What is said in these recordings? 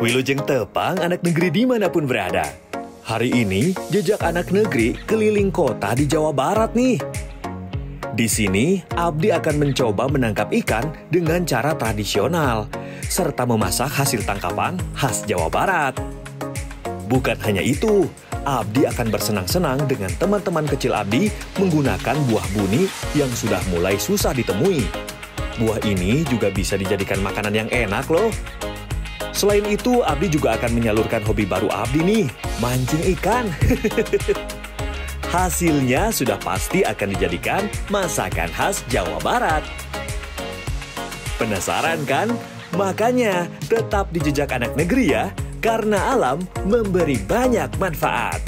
Wilujeng tepang anak negeri dimanapun berada. Hari ini, jejak anak negeri keliling kota di Jawa Barat nih. Di sini, Abdi akan mencoba menangkap ikan dengan cara tradisional, serta memasak hasil tangkapan khas Jawa Barat. Bukan hanya itu, Abdi akan bersenang-senang dengan teman-teman kecil Abdi menggunakan buah buni yang sudah mulai susah ditemui. Buah ini juga bisa dijadikan makanan yang enak loh. Selain itu, Abdi juga akan menyalurkan hobi baru Abdi nih, mancing ikan. Hasilnya sudah pasti akan dijadikan masakan khas Jawa Barat. Penasaran kan? Makanya tetap di jejak anak negeri ya, karena alam memberi banyak manfaat.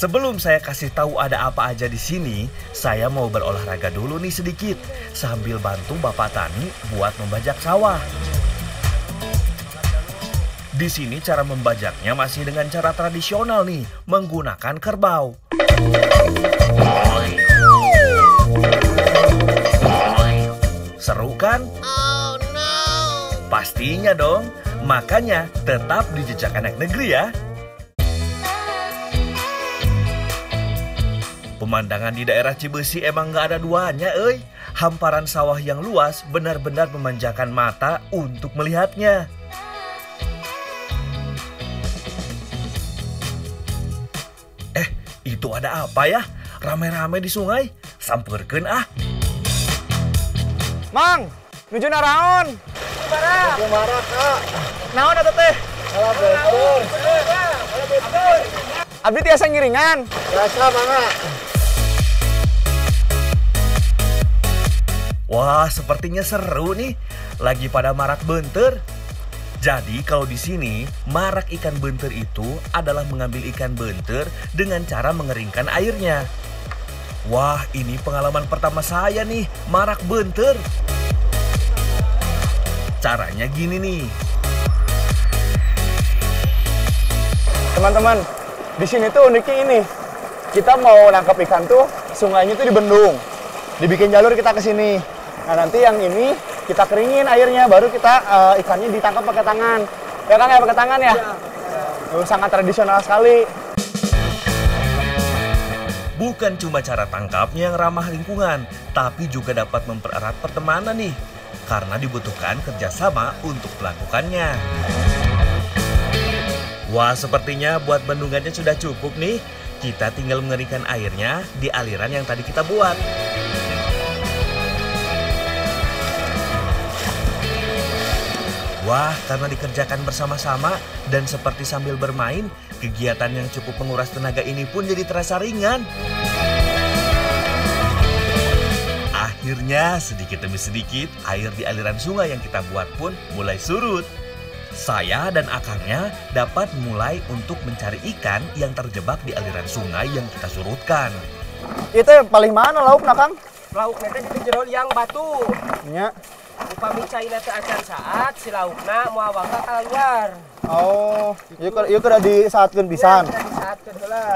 Sebelum saya kasih tahu ada apa aja di sini, saya mau berolahraga dulu nih sedikit sambil bantu Bapak Tani buat membajak sawah. Di sini cara membajaknya masih dengan cara tradisional nih, menggunakan kerbau. Seru kan? Oh no. Pastinya dong. Makanya tetap di jejak anak negeri ya. Pemandangan di daerah Cibesi emang gak ada duanya, euy. Hamparan sawah yang luas benar-benar memanjakan mata untuk melihatnya. Itu ada apa ya? Rame-rame di sungai. Samperkeun ah. Mang, nuju naraon? Barak. Barak, Kak. Naon atuh teh? Salah betul. Abdi tiasa ngiringan. Biasa, Mangga. Wah, sepertinya seru nih. Lagi pada marak benter. Jadi kalau di sini, marak ikan benter itu adalah mengambil ikan benter dengan cara mengeringkan airnya. Wah, ini pengalaman pertama saya nih, marak benter. Caranya gini nih. Teman-teman, di sini tuh uniknya ini. Kita mau nangkap ikan tuh, sungainya tuh dibendung. Dibikin jalur kita ke sini. Nah, nanti yang ini kita keringin airnya, baru kita ikannya ditangkap pakai tangan. Ya kan, ya pakai tangan ya? Sangat tradisional sekali. Bukan cuma cara tangkapnya yang ramah lingkungan, tapi juga dapat mempererat pertemanan nih. Karena dibutuhkan kerjasama untuk melakukannya. Wah, sepertinya buat bendungannya sudah cukup nih. Kita tinggal mengeringkan airnya di aliran yang tadi kita buat. Wah, karena dikerjakan bersama-sama dan seperti sambil bermain, kegiatan yang cukup menguras tenaga ini pun jadi terasa ringan. Akhirnya, sedikit demi sedikit, air di aliran sungai yang kita buat pun mulai surut. Saya dan akangnya dapat mulai untuk mencari ikan yang terjebak di aliran sungai yang kita surutkan. Itu paling mana laukna, Kang? Lauknya teh di jero liang batu. Nya. Upami caina teh acan saat si laukna moal wangka ka luar. Oh, ieu kudu disaatkeun pisan. Ya, disaatkeun heula.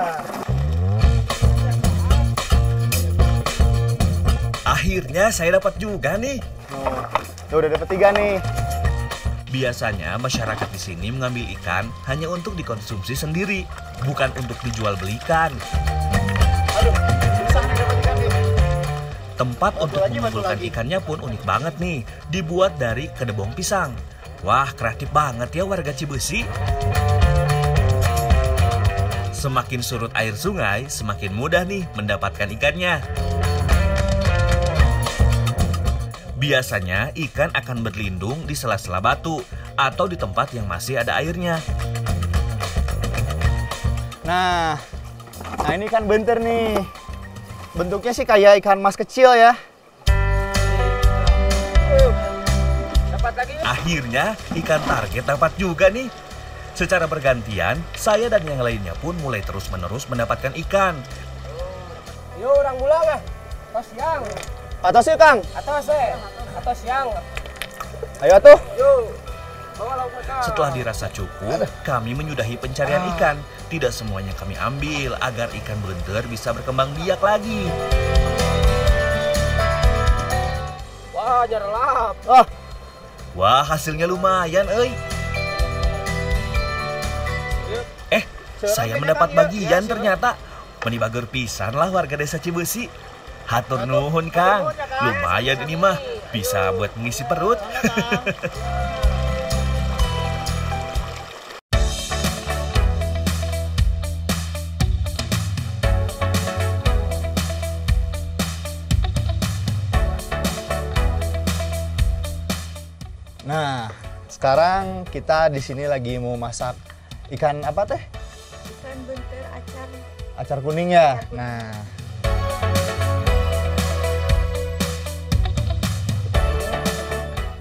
Akhirnya saya dapat juga nih. Udah dapat 3 nih. Biasanya masyarakat di sini mengambil ikan hanya untuk dikonsumsi sendiri, bukan untuk dijual belikan. Aduh, susah nih dapat ikan nih. Tempat untuk mengumpulkan ikannya pun unik banget nih, dibuat dari kedebong pisang. Wah, kreatif banget ya warga Cibesi. Semakin surut air sungai, semakin mudah nih mendapatkan ikannya. Biasanya ikan akan berlindung di sela-sela batu atau di tempat yang masih ada airnya. Nah ini ikan benter nih. Bentuknya sih kayak ikan mas kecil ya. Dapat lagi. Akhirnya ikan target dapat juga nih. Secara bergantian, saya dan yang lainnya pun mulai terus-menerus mendapatkan ikan. Yuk orang pulang ah. Atau siang. Atas yuk, Kang. Atau siang. Ayo atuh. Yuk. Bawa lauk mereka. Setelah dirasa cukup, kami menyudahi pencarian ikan. Tidak semuanya kami ambil agar ikan beunteur bisa berkembang biak lagi. Wah, nyerelap. Wah, hasilnya lumayan, euy. Saya mendapat bagian ternyata. Menibager pisan lah warga desa Cibeusi. Hatur nuhun, Kang. Lumayan ini mah, bisa buat mengisi perut. Nah, sekarang kita di sini lagi mau masak ikan apa teh? Ikan beunteur acar. Acar kuning ya. Nah,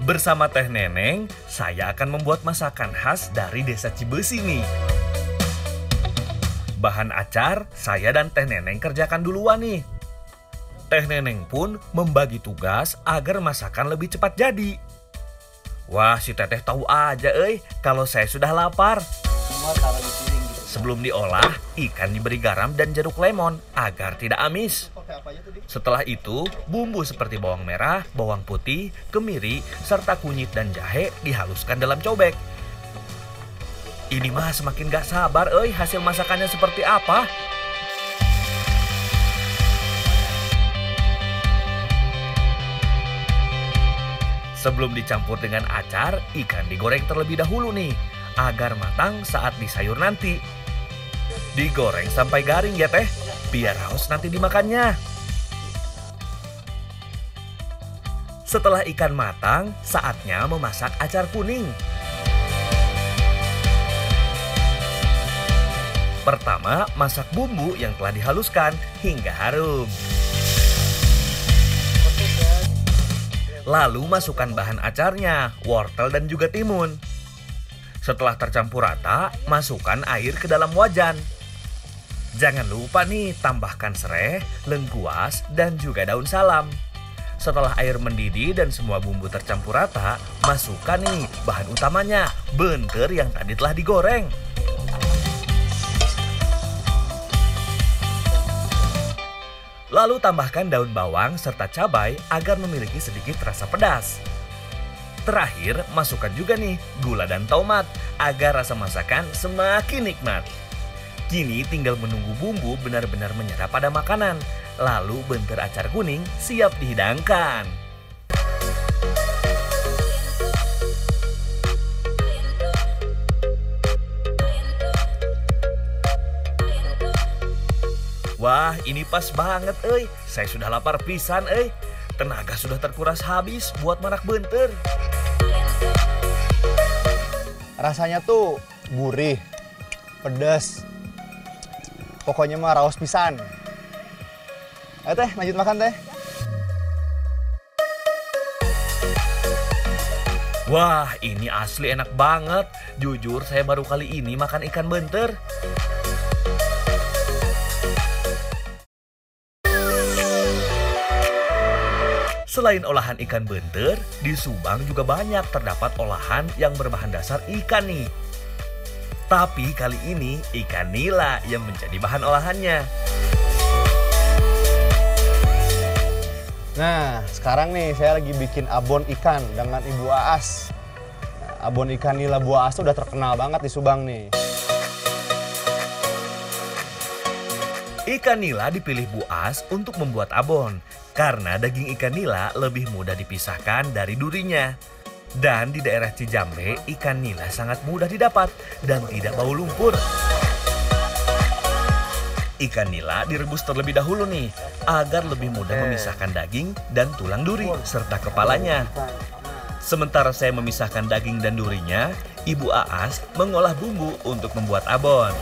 Bersama Teh Neneng, saya akan membuat masakan khas dari desa Cibeusi nih. Bahan acar, saya dan Teh Neneng kerjakan duluan nih. Teh Neneng pun membagi tugas agar masakan lebih cepat jadi. Wah, si Teteh tahu aja kalau saya sudah lapar. Sebelum diolah, ikan diberi garam dan jeruk lemon agar tidak amis. Setelah itu, bumbu seperti bawang merah, bawang putih, kemiri, serta kunyit dan jahe dihaluskan dalam cobek. Ini mah semakin gak sabar hasil masakannya seperti apa. Sebelum dicampur dengan acar, ikan digoreng terlebih dahulu nih, agar matang saat disayur nanti. Digoreng sampai garing ya Teh, biar haus nanti dimakannya. Setelah ikan matang, saatnya memasak acar kuning. Pertama, masak bumbu yang telah dihaluskan hingga harum. Lalu masukkan bahan acarnya, wortel dan juga timun. Setelah tercampur rata, masukkan air ke dalam wajan. Jangan lupa nih tambahkan sereh, lengkuas, dan juga daun salam. Setelah air mendidih dan semua bumbu tercampur rata, masukkan nih bahan utamanya, beunteur yang tadi telah digoreng. Lalu tambahkan daun bawang serta cabai agar memiliki sedikit rasa pedas. Terakhir, masukkan juga nih gula dan tomat agar rasa masakan semakin nikmat. Kini tinggal menunggu bumbu benar-benar menyerap pada makanan. Lalu beunteur acar kuning siap dihidangkan. Wah, ini pas banget Saya sudah lapar pisan Tenaga sudah terkuras habis buat marak beunteur. rasanya tuh gurih, pedas. Pokoknya mah raos pisan. Ayo Teh, lanjut makan Teh. Wah, ini asli enak banget. Jujur, saya baru kali ini makan ikan beunteur. Selain olahan ikan beunteur, di Subang juga banyak terdapat olahan yang berbahan dasar ikan nih. Tapi kali ini ikan nila yang menjadi bahan olahannya. Nah, sekarang nih saya lagi bikin abon ikan dengan Ibu Aas. Nah, abon ikan nila Bu Aas tuh udah terkenal banget di Subang nih. Ikan nila dipilih Bu Aas untuk membuat abon karena daging ikan nila lebih mudah dipisahkan dari durinya. Dan di daerah Cijambe, ikan nila sangat mudah didapat dan tidak bau lumpur. Ikan nila direbus terlebih dahulu nih, agar lebih mudah memisahkan daging dan tulang duri serta kepalanya. Sementara saya memisahkan daging dan durinya, Ibu Aas mengolah bumbu untuk membuat abon.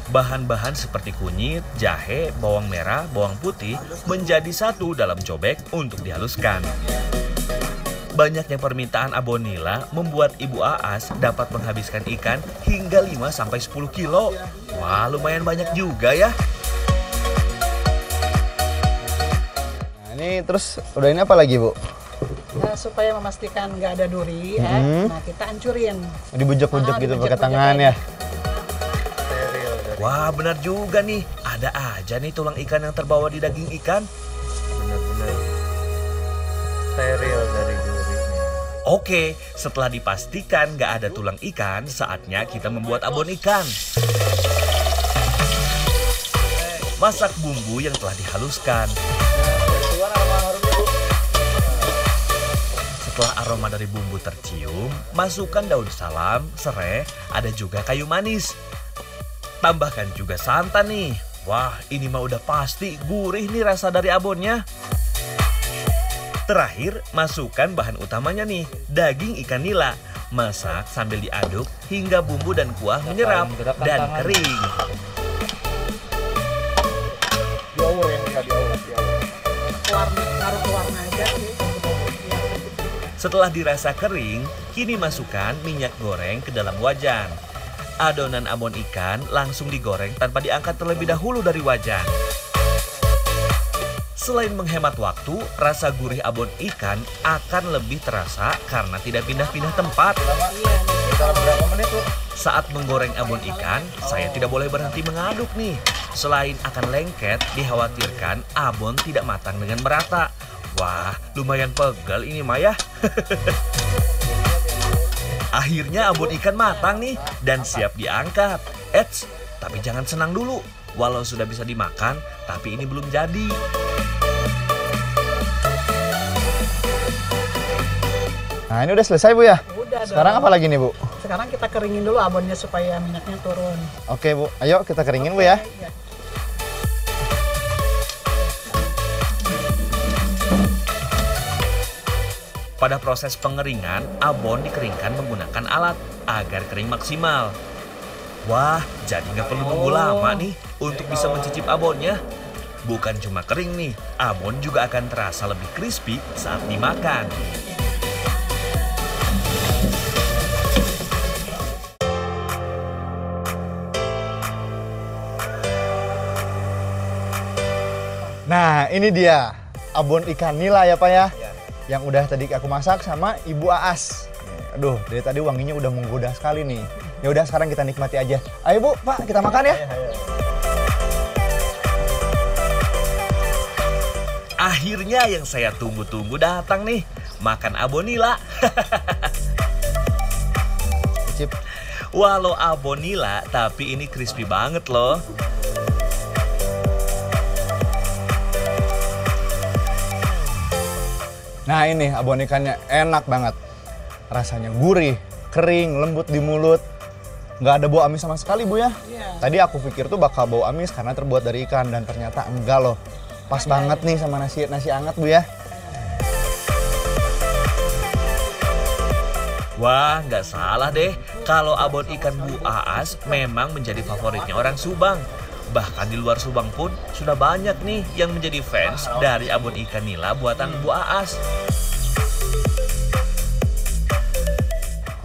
Bahan-bahan seperti kunyit, jahe, bawang merah, bawang putih menjadi satu dalam cobek untuk dihaluskan. Banyaknya permintaan abon nila membuat Ibu Aas dapat menghabiskan ikan hingga 5-10 kilo. Wah, lumayan banyak juga ya. Nah, ini terus udah ini apa lagi, Bu? Nah, supaya memastikan nggak ada duri, ya, nah kita hancurin. Dibujak-bujak gitu pakai dibujak-bujak tangan aja. ya. Wah, benar juga nih. Ada aja nih tulang ikan yang terbawa di daging ikan. Benar-benar steril dari durinya. Oke, setelah dipastikan nggak ada tulang ikan, saatnya kita membuat abon ikan. Masak bumbu yang telah dihaluskan. Setelah aroma dari bumbu tercium, masukkan daun salam, serai, ada juga kayu manis. Tambahkan juga santan nih. Wah, ini mah udah pasti gurih nih rasa dari abonnya. Terakhir, masukkan bahan utamanya nih, daging ikan nila. Masak sambil diaduk hingga bumbu dan kuah menyerap dan kering. Diaur ya, nggak diaur. Taruh ke warna aja sih. Setelah dirasa kering, kini masukkan minyak goreng ke dalam wajan. Adonan abon ikan langsung digoreng tanpa diangkat terlebih dahulu dari wajan. Selain menghemat waktu, rasa gurih abon ikan akan lebih terasa karena tidak pindah-pindah tempat. Berapa menit, Bu? Saat menggoreng abon ikan, saya tidak boleh berhenti mengaduk nih. Selain akan lengket, dikhawatirkan abon tidak matang dengan merata. Wah, lumayan pegel ini mah ya. Akhirnya abon ikan matang nih dan siap diangkat. Eits, tapi jangan senang dulu. Walau sudah bisa dimakan, tapi ini belum jadi. Nah, ini udah selesai, Bu ya? Udah. Sekarang dong. apa lagi nih, Bu? Sekarang kita keringin dulu abonnya supaya minyaknya turun. Oke, Bu. Ayo kita keringin, Bu ya. Ya. Pada proses pengeringan, abon dikeringkan menggunakan alat agar kering maksimal. Wah, jadi nggak perlu nunggu lama nih untuk bisa mencicip abonnya. Bukan cuma kering nih, abon juga akan terasa lebih crispy saat dimakan. Nah, ini dia abon ikan nila ya, Pak ya. Yang udah tadi aku masak sama Ibu Aas. Aduh, dari tadi wanginya udah menggoda sekali nih. Ya udah, sekarang kita nikmati aja. Ayo, Bu, Pak, kita makan ya. Akhirnya yang saya tunggu-tunggu datang nih. Makan abon nila. Cicip. Walau abon nila, tapi ini crispy banget loh. Nah, ini abon ikannya enak banget. Rasanya gurih, kering, lembut di mulut. Nggak ada bau amis sama sekali, Bu ya. Iya. Tadi aku pikir tuh bakal bau amis karena terbuat dari ikan, dan ternyata enggak loh. Pas banget nih sama nasi hangat, Bu ya. Wah, nggak salah deh. Kalau abon ikan Bu Aas memang menjadi favoritnya orang Subang. Bahkan di luar Subang pun sudah banyak nih yang menjadi fans dari abon ikan nila buatan Bu Aas.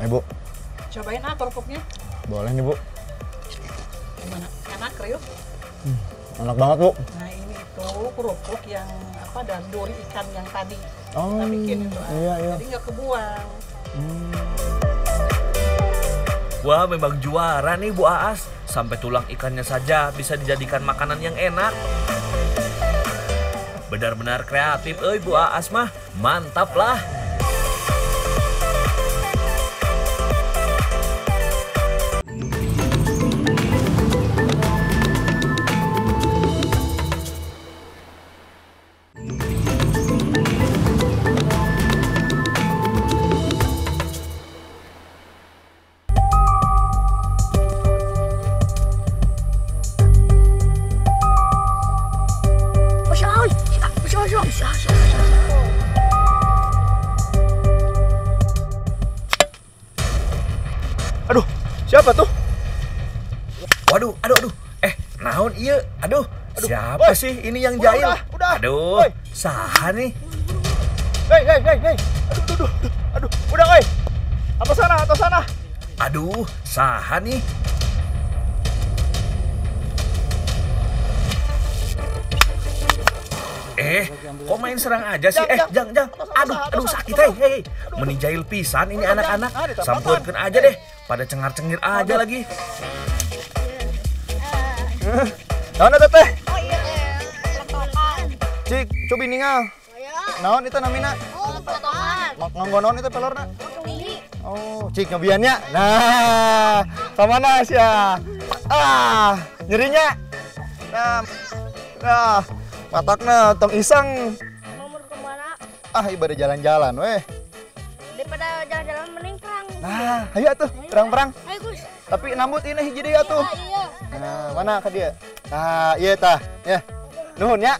Ayo, Bu. Cobain kerupuknya. Boleh nih, Bu. Gimana? Enak, kriuk? Enak banget, Bu. Nah, ini itu kerupuk yang dari duri ikan yang tadi Oh, kita bikin itu. iya, iya. Jadi nggak kebuang. Wah, memang juara nih Bu Aas. Sampai tulang ikannya saja bisa dijadikan makanan yang enak. Benar-benar kreatif, Bu Aas mah. Mantap lah. Aduh, siapa tuh? Waduh, aduh. Naon iya? Aduh, siapa Woy. sih ini yang Udah, jahil? udah. Aduh, Woy. saha nih? Hei. Aduh, Aduh, udah woi. Atas sana. Aduh, saha nih? Kok main serang aja sih? Jang. Aduh sakit hei. Menijail pisan ini anak-anak. Sampeurkeun aja deh. Pada cengar-cengir aja lagi. Naon eta teh? Oh iya, potongan. Cik, cobi ningal. Naon itu namina? Oh, potongan. Nganggo naon itu pelorna? Ini. Oh, cik ngebiannya. Nah, sama nas ya. Nyerinya. Nah, matakna tong iseng. Mau kemana? Ibadah jalan-jalan weh. Daripada jalan-jalan mending perang. Nah, ayo atuh, perang-perang. Ayo Gus. Tapi nambut ini hiji deui atuh. Iya. Nah, mana ka dia? Nah, iya tah. Ya. Nuhun ya.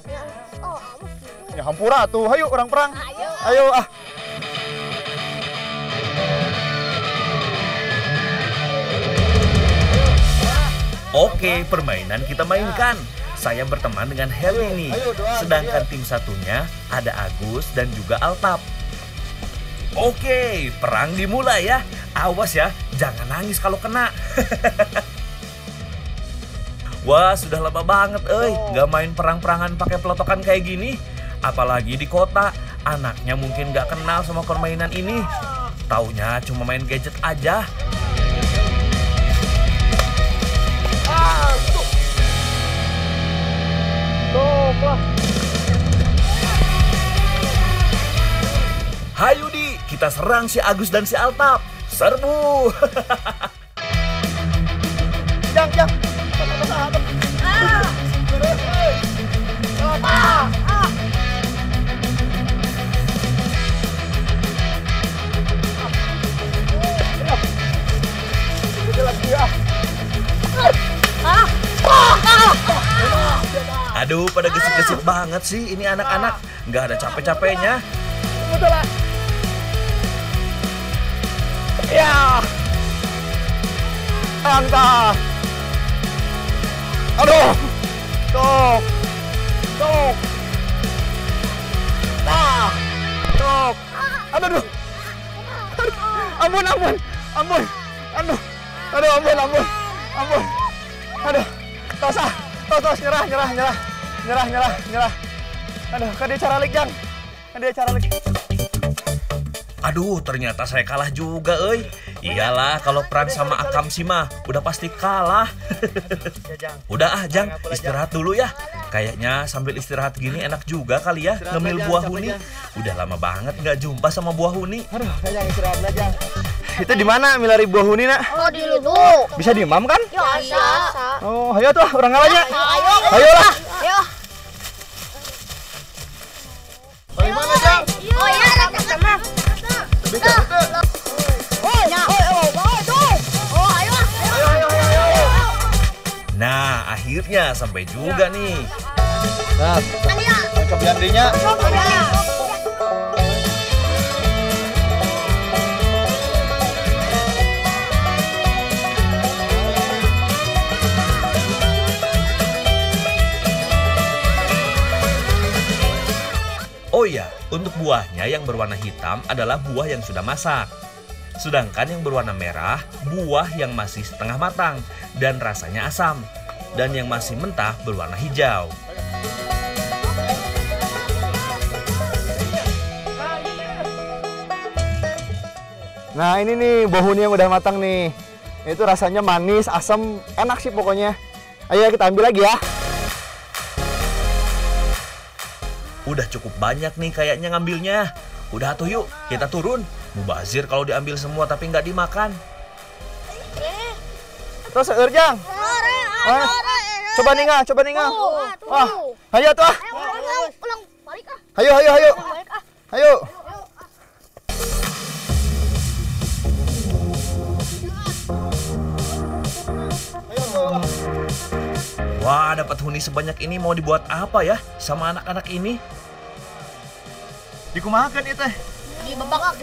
Oh, awas gitu. Ya hampura tuh. Hayu orang perang. Ayo. Ayo ah. Oke, permainan kita mainkan. Saya berteman dengan Heli nih. Sedangkan tim satunya ada Agus dan juga Altap. Oke, perang dimulai ya. Awas ya, jangan nangis kalau kena. Wah, sudah lama banget gak main perang-perangan pakai pelotokan kayak gini. Apalagi di kota, anaknya mungkin gak kenal sama permainan ini. Taunya cuma main gadget aja. Hayu Di, kita serang si Agus dan si Altap. Serbu. Jang. Aduh, pada gesit-gesit banget sih ini anak-anak. Nggak ada capek-capeknya. Betul lah. Ya. Angka. Aduh. Tok. Nah. Tok. Aduh. Ampun. Aduh. Aduh. Tos, nyerah. Aduh, kan dia cara lik, Jang. Aduh, ternyata saya kalah juga, Iyalah, kalau perang sama Akam sih mah udah pasti kalah. Udah Jang, istirahat dulu ya. Kayaknya sambil istirahat gini enak juga kali ya ngemil buah huni. Udah lama banget nggak jumpa sama buah huni. Aduh, Jang, istirahat lah, Jang. Itu di mana milari buah huni, Nak? Oh, di lubuk. Bisa diimam kan? Ya, bisa. Oh, ayo tuh, orang ngalanya. Ayo lah. Ayo. Bagaimana, Jang? Oh iya, sama. Nah, akhirnya sampai juga nih. Nah, tangkap Yandrinya. Oh iya, untuk buahnya yang berwarna hitam adalah buah yang sudah masak. Sedangkan yang berwarna merah, buah yang masih setengah matang dan rasanya asam. Dan yang masih mentah berwarna hijau. Nah, ini nih buah huni yang udah matang nih. Itu rasanya manis, asam, enak sih pokoknya. Ayo kita ambil lagi ya. Udah cukup banyak nih kayaknya ngambilnya. Udah tuh yuk, kita turun. Mubazir kalau diambil semua tapi nggak dimakan. Terus Jang. Coba ningal. Wah, ayo tuh. Ulang balik ah. Ayo. Wah, dapat huni sebanyak ini mau dibuat apa ya sama anak-anak ini? Dikumahakeun ieu teh. Dibebak.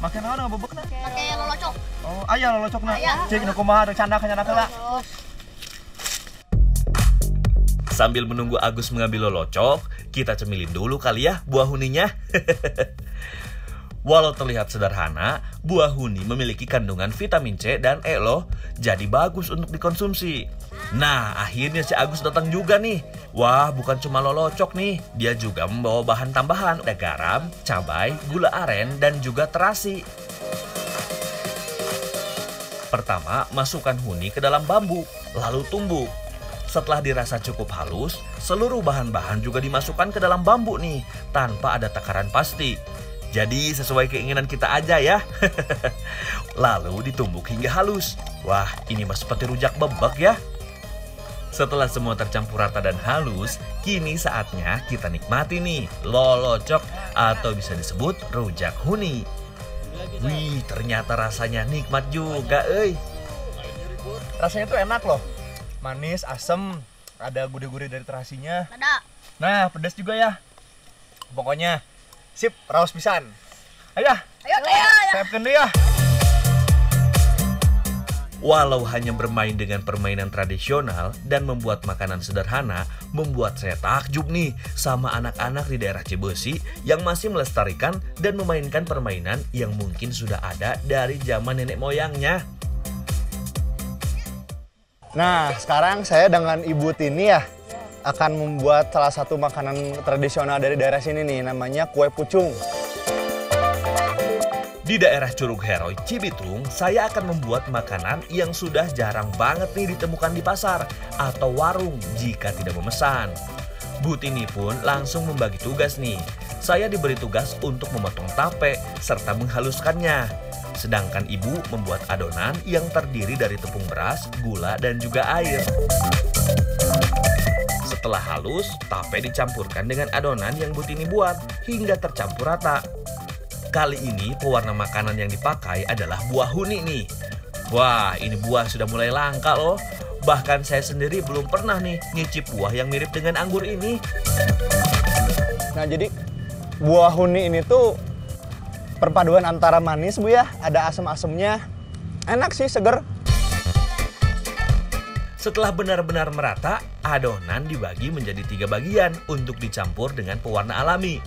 Makan naon ngebebekna? Pakai lolocok. Oh, aya lolocokna. Cik nu kumaha canda heula. Sambil menunggu Agus mengambil lolocok, kita cemilin dulu kali ya buah huninya. Walau terlihat sederhana, buah huni memiliki kandungan vitamin C dan E loh, jadi bagus untuk dikonsumsi. Nah, akhirnya si Agus datang juga nih. Wah, bukan cuma lolocok nih, dia juga membawa bahan tambahan. Ada garam, cabai, gula aren, dan juga terasi. Pertama, masukkan huni ke dalam bambu, lalu tumbuk. Setelah dirasa cukup halus, seluruh bahan-bahan juga dimasukkan ke dalam bambu nih, tanpa ada takaran pasti. Jadi sesuai keinginan kita aja ya. Lalu ditumbuk hingga halus. Wah, ini mah seperti rujak bebek ya. Setelah semua tercampur rata dan halus, kini saatnya kita nikmati nih lolocok atau bisa disebut rujak huni. Wih, ternyata rasanya nikmat juga, euy. Rasanya tuh enak loh. Manis, asem, ada gurih-gurih dari terasinya. Ada. Nah, pedas juga ya. Pokoknya sip, raos pisan. Ayo, Ayo. siapkan dulu ya. Walau hanya bermain dengan permainan tradisional dan membuat makanan sederhana, membuat saya takjub nih sama anak-anak di daerah Cibesi yang masih melestarikan dan memainkan permainan yang mungkin sudah ada dari zaman nenek moyangnya. Nah, sekarang saya dengan Ibu Tini ya akan membuat salah satu makanan tradisional dari daerah sini nih, namanya kue pucung. Di daerah Curug Heroi, Cibitung, saya akan membuat makanan yang sudah jarang banget nih ditemukan di pasar atau warung jika tidak memesan. Bu Tini pun langsung membagi tugas nih. Saya diberi tugas untuk memotong tape serta menghaluskannya. Sedangkan ibu membuat adonan yang terdiri dari tepung beras, gula, dan juga air. Setelah halus, tape dicampurkan dengan adonan yang Bu Tini buat hingga tercampur rata. Kali ini pewarna makanan yang dipakai adalah buah huni nih. Wah, ini buah sudah mulai langka loh. Bahkan saya sendiri belum pernah nih nyicip buah yang mirip dengan anggur ini. Nah, jadi buah huni ini tuh perpaduan antara manis, Bu ya, ada asam-asamnya. Enak sih, seger. Setelah benar-benar merata, adonan dibagi menjadi 3 bagian untuk dicampur dengan pewarna alami.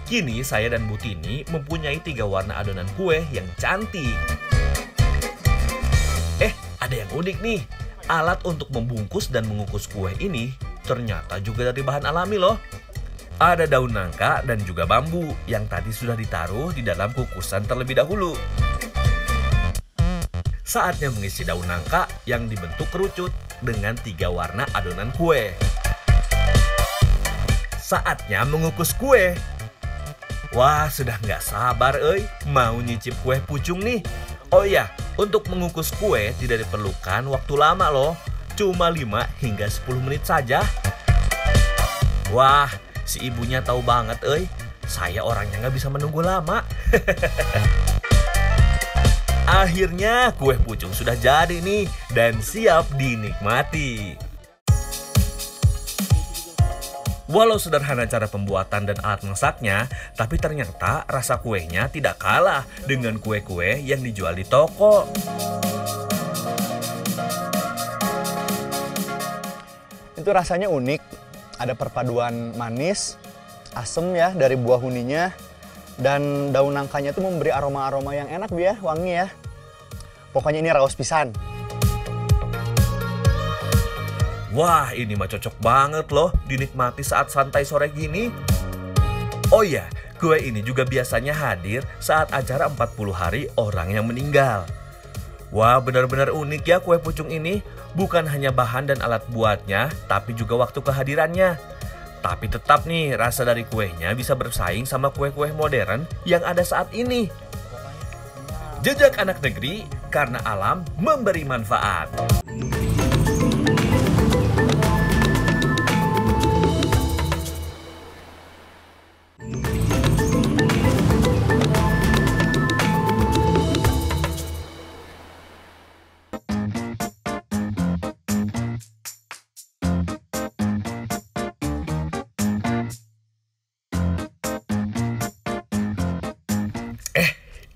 Kini saya dan Bu Tini mempunyai 3 warna adonan kue yang cantik. Ada yang unik nih. Alat untuk membungkus dan mengukus kue ini ternyata juga dari bahan alami loh. Ada daun nangka dan juga bambu yang tadi sudah ditaruh di dalam kukusan terlebih dahulu. Saatnya mengisi daun nangka yang dibentuk kerucut dengan 3 warna adonan kue. Saatnya mengukus kue. Wah, sudah nggak sabar mau nyicip kue pucung nih. Oh iya, untuk mengukus kue tidak diperlukan waktu lama loh. Cuma 5 hingga 10 menit saja. Wah, si ibunya tahu banget saya orangnya nggak bisa menunggu lama. Akhirnya kue pucung sudah jadi nih dan siap dinikmati. Walau sederhana cara pembuatan dan alat masaknya, tapi ternyata rasa kuenya tidak kalah dengan kue-kue yang dijual di toko. Itu rasanya unik, ada perpaduan manis, asem ya dari buah huninya, dan daun nangkanya itu memberi aroma-aroma yang enak ya, wangi ya. Pokoknya ini raos pisan. Wah, ini mah cocok banget loh dinikmati saat santai sore gini. Oh iya, kue ini juga biasanya hadir saat acara 40 hari orang yang meninggal. Wah, benar-benar unik ya kue pucung ini. Bukan hanya bahan dan alat buatnya, tapi juga waktu kehadirannya. Tapi tetap nih, rasa dari kuenya bisa bersaing sama kue-kue modern yang ada saat ini. Jejak anak negeri, karena alam memberi manfaat.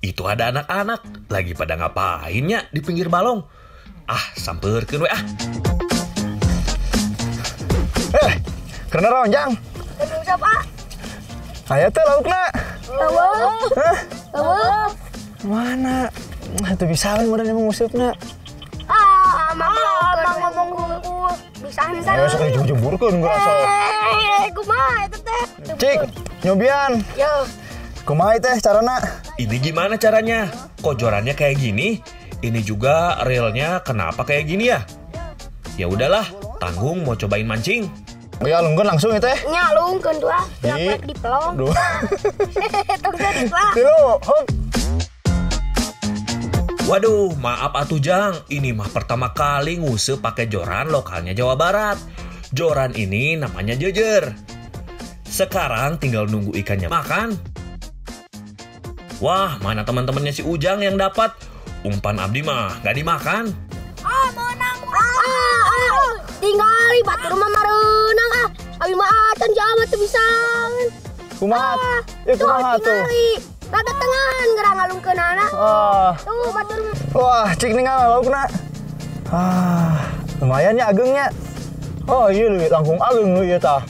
Itu ada anak-anak lagi pada ngapainnya di pinggir balong. Samperkeun we ah. Karena ronjang. Aduh, siapa? Aya teh laukna. Tahu. Mana? Itu bisa kan udah emang ngusupna. Mama ngomong bisahan Ayo sok dijemur-jemurkeun ngerasa. Kumaha eta teh? Cik, nyobian. Yo. Kumaha teh carana? Ini gimana caranya? Kok jorannya kayak gini? Ini juga reelnya kenapa kayak gini ya? Ya udahlah, tanggung mau cobain mancing. Ya lungkeun langsung teh. Nya lungkeun tuh ah. Di- Di pelong. Duh. Tong jadi lah. Tilu, hop. Waduh, maaf atuh Jang. Ini mah pertama kali nguse pakai joran lokalnya Jawa Barat. Joran ini namanya jejer. Sekarang tinggal nunggu ikannya makan. Wah, mana teman-temannya si Ujang yang dapat? Umpan abdi mah gak dimakan. Menang. Tinggali batur mah mareunang ah. Abi mah atan jamat teu bisa. Kumaha? Ya kumaha tuh? Rada tengahan gerang ngalungkeunana. Tuh batur. Wah, cik ninggal laukna. Lumayan ya agengnya. Oh iya leuwih langkung ageng ieu tah.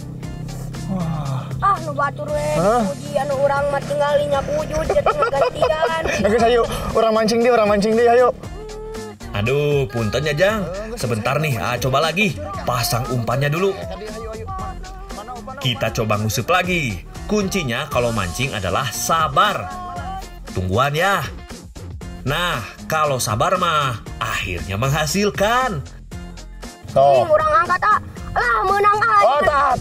Nu batur we. Puji anu urang mah tinggali nya wujud jeung gantian. Geus ayo, urang mancing deui ayo. Aduh, punten ya Jang. Sebentar nih, coba lagi. Pasang umpannya dulu. Kita coba ngusup lagi. Kuncinya kalau mancing adalah sabar. Tungguan ya. Nah, kalau sabar mah akhirnya menghasilkan. Sok. Urang angkat ah. Lah menang ah. Oh, tah.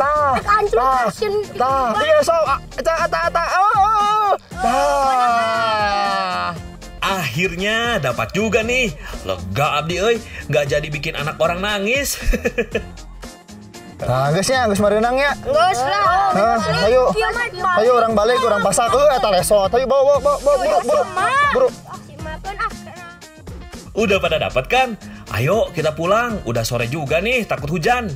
Iya sok. Tah. Oh. Tah. Akhirnya dapat juga nih. Lega abdi euy, nggak jadi bikin anak orang nangis. Nah, geus mareunang ya. Geus lah. Ayo. Ayo orang balik, orang pasak. Eta lesot. Ayo bawa buru. Simakeun ah. Udah pada dapat kan? Ayo kita pulang. Udah sore juga nih, takut hujan.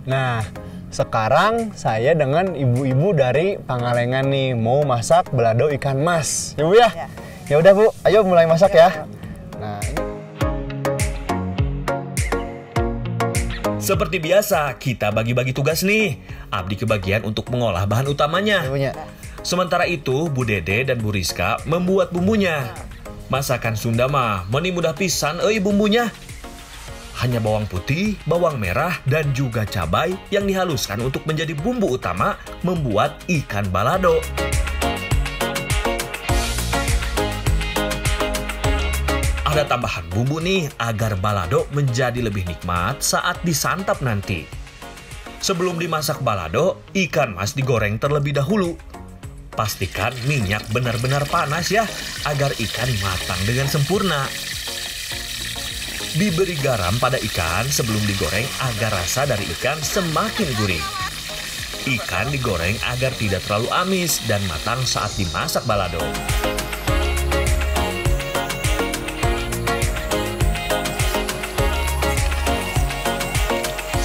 Nah, sekarang saya dengan ibu-ibu dari Pangalengan nih mau masak balado ikan mas. Ya Bu ya? Ya udah Bu, ayo mulai masak ya. Nah, ini Seperti biasa, kita bagi-bagi tugas nih. Abdi kebagian untuk mengolah bahan utamanya. ibunya. Sementara itu, Bu Dede dan Bu Rizka membuat bumbunya. Masakan Sunda mah meni mudah pisan bumbunya. Hanya bawang putih, bawang merah, dan juga cabai yang dihaluskan untuk menjadi bumbu utama membuat ikan balado. Ada tambahan bumbu nih agar balado menjadi lebih nikmat saat disantap nanti. Sebelum dimasak balado, ikan mas digoreng terlebih dahulu. Pastikan minyak benar-benar panas ya, agar ikan matang dengan sempurna. Diberi garam pada ikan sebelum digoreng agar rasa dari ikan semakin gurih. Ikan digoreng agar tidak terlalu amis dan matang saat dimasak balado.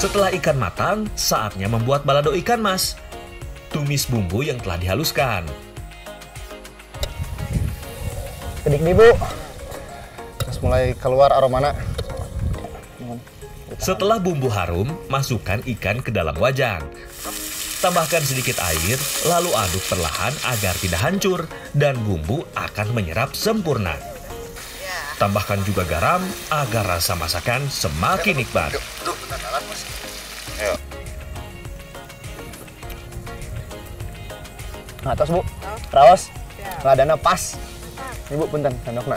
Setelah ikan matang, saatnya membuat balado ikan mas. Tumis bumbu yang telah dihaluskan. Kedik nih Bu. Terus mulai keluar aromana. Setelah bumbu harum, masukkan ikan ke dalam wajan. Tambahkan sedikit air, lalu aduk perlahan agar tidak hancur dan bumbu akan menyerap sempurna. Tambahkan juga garam agar rasa masakan semakin nikmat. Ayo. Nah, tos Bu. Raos. Ladana pas. Ini Bu punten sendokna.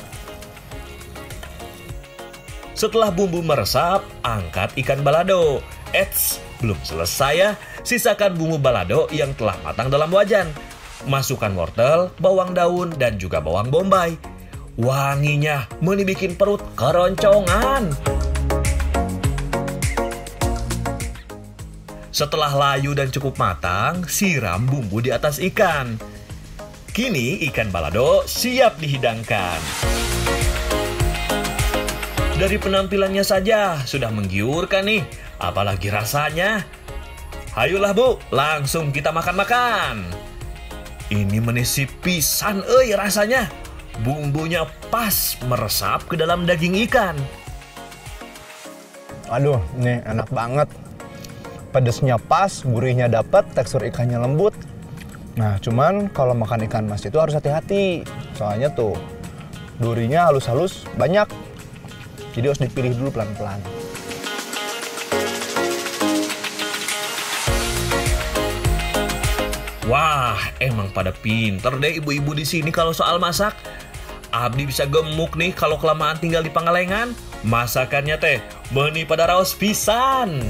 Setelah bumbu meresap, angkat ikan balado. Eits, belum selesai ya. Sisakan bumbu balado yang telah matang dalam wajan. Masukkan wortel, bawang daun, dan juga bawang bombay. Wanginya meni bikin perut keroncongan. Setelah layu dan cukup matang, siram bumbu di atas ikan. Kini ikan balado siap dihidangkan. Dari penampilannya saja sudah menggiurkan nih, apalagi rasanya. Ayolah Bu, langsung kita makan-makan. Ini menisi pisan rasanya. Bumbunya pas meresap ke dalam daging ikan. Aduh, ini enak banget. Pedesnya pas, gurihnya dapat, tekstur ikannya lembut. Nah, cuman kalau makan ikan mas itu harus hati-hati. Soalnya tuh durinya halus-halus banyak. Jadi harus dipilih dulu pelan-pelan. Wah, emang pada pinter deh ibu-ibu di sini kalau soal masak. Abdi bisa gemuk nih kalau kelamaan tinggal di Pangalengan. Masakannya teh benih pada raos pisan.